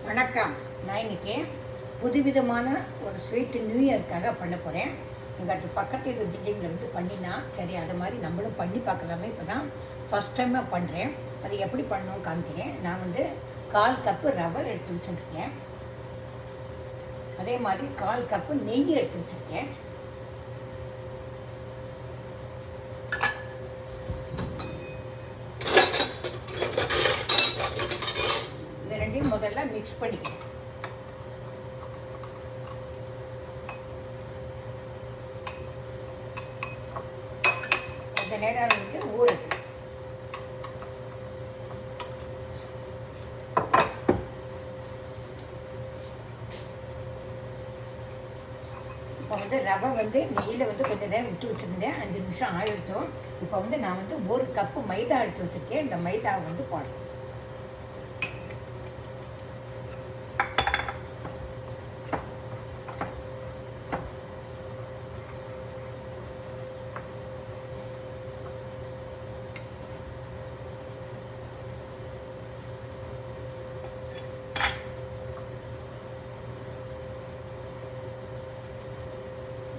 வணக்கம். நான் இன்னைக்கு புதுவிதமான ஒரு ஸ்வீட்டு நியூ இயர்க்காக பண்ண போகிறேன். இங்கே அது பக்கத்து இது பில்டிங்கில் வந்து பண்ணினா சரி, அது மாதிரி நம்மளும் பண்ணி பார்க்கலாமே. இப்போ தான் ஃபஸ்ட் டைமாக பண்ணுறேன். அது எப்படி பண்ணணும் காமிக்கிறேன். நான் வந்து 1/4 கப்பு ரவை எடுத்து வச்சுருக்கேன். அதே மாதிரி 1/4 கப்பு நெய் எடுத்து வச்சுருக்கேன். இது ரெண்டையும் முதல்ல மிக்ஸ் பண்ணிக்கிறேன். இந்த நேரம் வந்து ஊறுது. இப்போ வந்து ரவை வந்து நெய்யில் வந்து கொஞ்சம் நேரம் விட்டு வச்சுருந்தேன். 5 நிமிஷம் ஆகிடுத்தோம். இப்போ வந்து நான் வந்து 1 கப்பு மைதா எடுத்து வச்சுருக்கேன். இந்த மைதாவை வந்து போடுறேன்.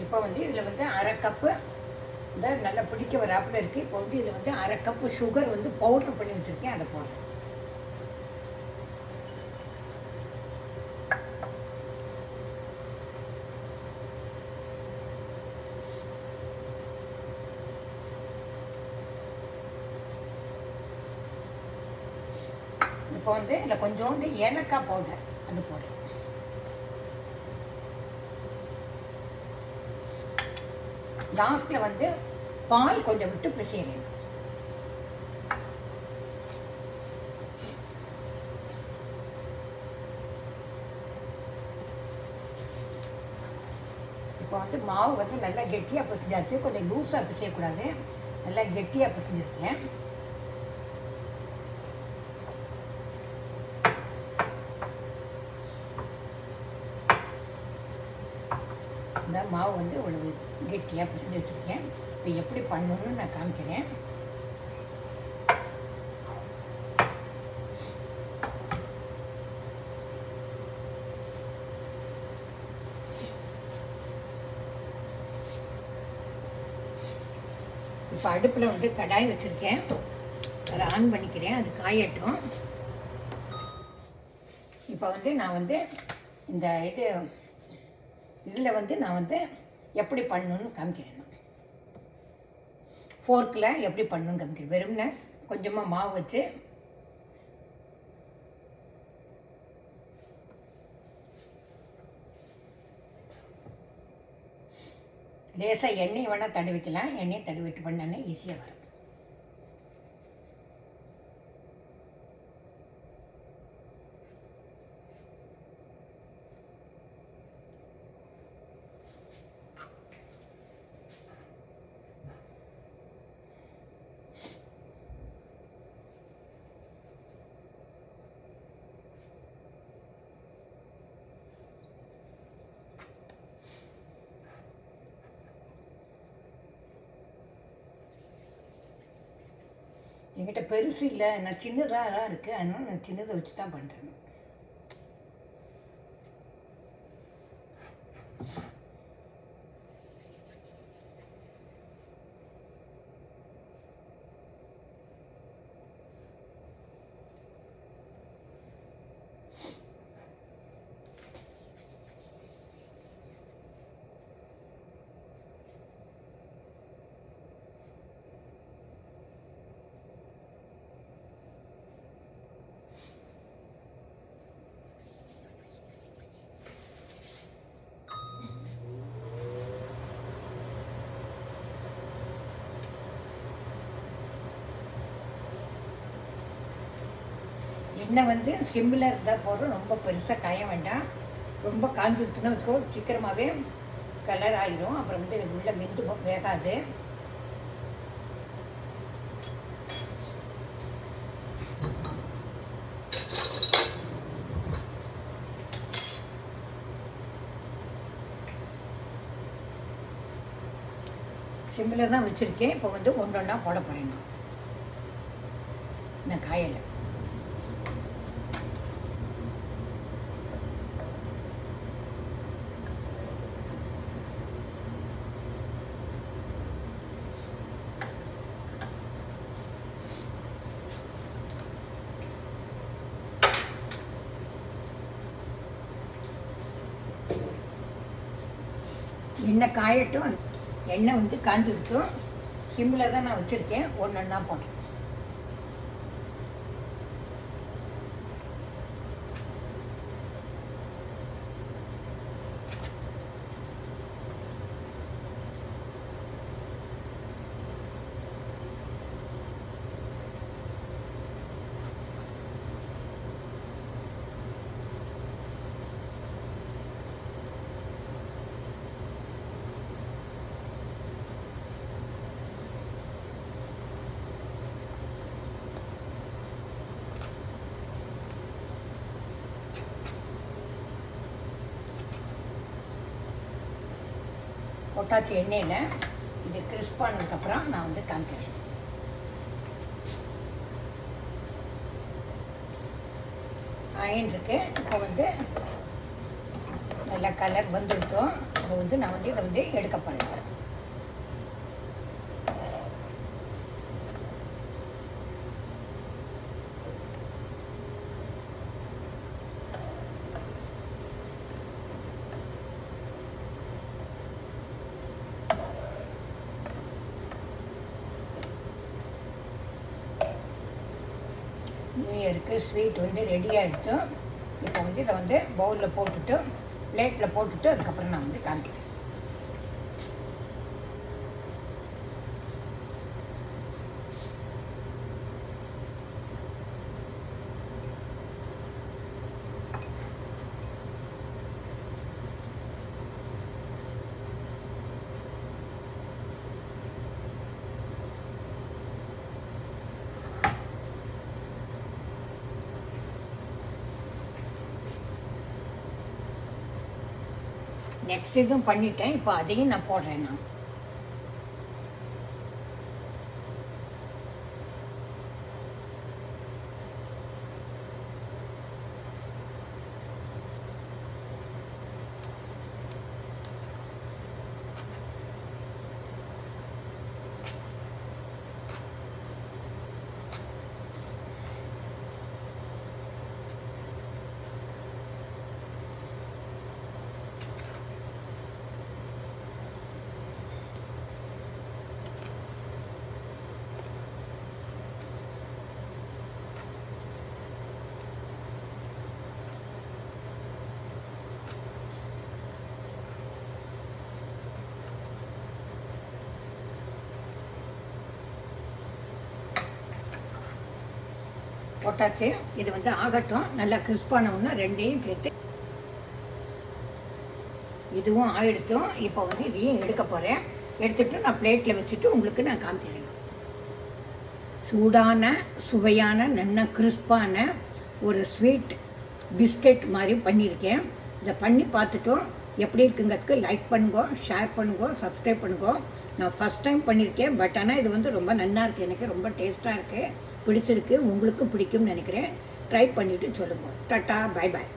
இப்போ வந்து இதில் வந்து 1/2 கப்பு இந்த நல்லா பிடிக்க வராப்பில் இருக்குது. இப்போ வந்து இதில் வந்து 1/2 கப்பு சுகர் வந்து பவுட்ரு பண்ணி வச்சுருக்கேன். அதை போடுறேன். இப்போ வந்து இதில் கொஞ்சோண்டு ஏலக்காய் பவுடர் அது போடுறேன். லாஸ்ட்டில் வந்து பால் கொஞ்சம் விட்டு பிசையணும். இப்போ வந்து மாவு வந்து நல்லா கெட்டியாக பிசைஞ்சாச்சு. கொஞ்சம் லூஸாக பிசையக்கூடாது. நல்லா கெட்டியாக பிசைஞ்சிருக்கேன். இந்த மாவு வந்து ஒரு கெட்டியாக பிசைஞ்சு வச்சுருக்கேன். இப்போ எப்படி பண்ணணும்னு நான் காமிக்கிறேன். இப்போ அடுப்பில் வந்து கடாய் வச்சுருக்கேன். அதை ஆன் பண்ணிக்கிறேன். அது காயட்டும். இப்போ வந்து நான் வந்து இந்த இதில் வந்து நான் வந்து எப்படி பண்ணணுன்னு காமிக்கிறேன். ஃபோர்க்கில் எப்படி பண்ணணுன்னு காமிக்கிறேன். வெறும்னு கொஞ்சமாக மாவு வச்சு லேசாக எண்ணெய் வேணால் தடவிக்கலாம். எண்ணெயை தடவிட்டு பண்ணோன்னே ஈஸியாக வரும். என்கிட்ட பெருசு இல்லை, நான் சின்னதாக தான் இருக்குது. அதனால நான் சின்னதை வச்சு தான் பண்ணுறேன். எண்ணெய் வந்து சிம்மில் இருந்தால் போதும். ரொம்ப பெருசாக காய வேண்டாம். ரொம்ப காஞ்சிடுச்சுன்னா வச்சுக்கோ, சீக்கிரமாகவே கலர் ஆகிடும். அப்புறம் வந்து உள்ள வெந்து வேகாது. சிம்மில் தான் வச்சுருக்கேன். இப்போ வந்து ஒன்று ஒன்றா போட போகிறேன். நான் காயலை. இன்னும் காயட்டும். எண்ணெய் வந்து காஞ்சிடுத்தும். சிம்மில் தான் நான் வச்சுருக்கேன். ஒன்று ஒன்றா போட்டேன். பொட்டாச்சி எண்ணெயில் இது கிறிஸ்பானதுக்கப்புறம் நான் வந்து காமிக்கிறேன். ஆயின் இருக்கு. இப்போ வந்து நல்லா கலர் வந்துடுத்தோம். இப்போ வந்து நான் வந்து இதை வந்து எடுக்க போகிறேன். நியூ இயருக்கு ஸ்வீட் வந்து ரெடி ஆகிடுத்தோம். இப்போ வந்து இதை வந்து பவுலில் போட்டுட்டு பிளேட்டில் போட்டுட்டு அதுக்கப்புறம் நான் வந்து காமிக்கிறேன். நெக்ஸ்ட் இதுவும் பண்ணிட்டேன். இப்போ அதையும் நான் போடுறேன். நான் போட்டாச்சு. இது வந்து ஆகட்டும். நல்லா கிறிஸ்பான ஒன்று ரெண்டையும் சேர்த்து இதுவும் ஆகிடுத்தோம். இப்போ வந்து இதையும் எடுக்க போகிறேன். எடுத்துகிட்டு நான் பிளேட்டில் வச்சுட்டு உங்களுக்கு நான் காமிக்கிறேன். சூடான சுவையான நல்ல கிறிஸ்பான ஒரு ஸ்வீட் பிஸ்கெட் மாதிரி பண்ணியிருக்கேன். இதை பண்ணி பார்த்துட்டோம். எப்படி இருக்குங்கிறதுக்கு லைக் பண்ணுங்க, ஷேர் பண்ணுங்க, சப்ஸ்கிரைப் பண்ணுங்க. நான் ஃபஸ்ட் டைம் பண்ணியிருக்கேன். பட் ஆனால் இது வந்து ரொம்ப நல்லா இருக்குது. எனக்கு ரொம்ப டேஸ்ட்டாக இருக்குது. பிடிச்சிருக்கு. உங்களுக்கும் பிடிக்கும்னு நினைக்கிறேன். ட்ரை பண்ணிவிட்டு சொல்லுங்கள். Tata, bye bye.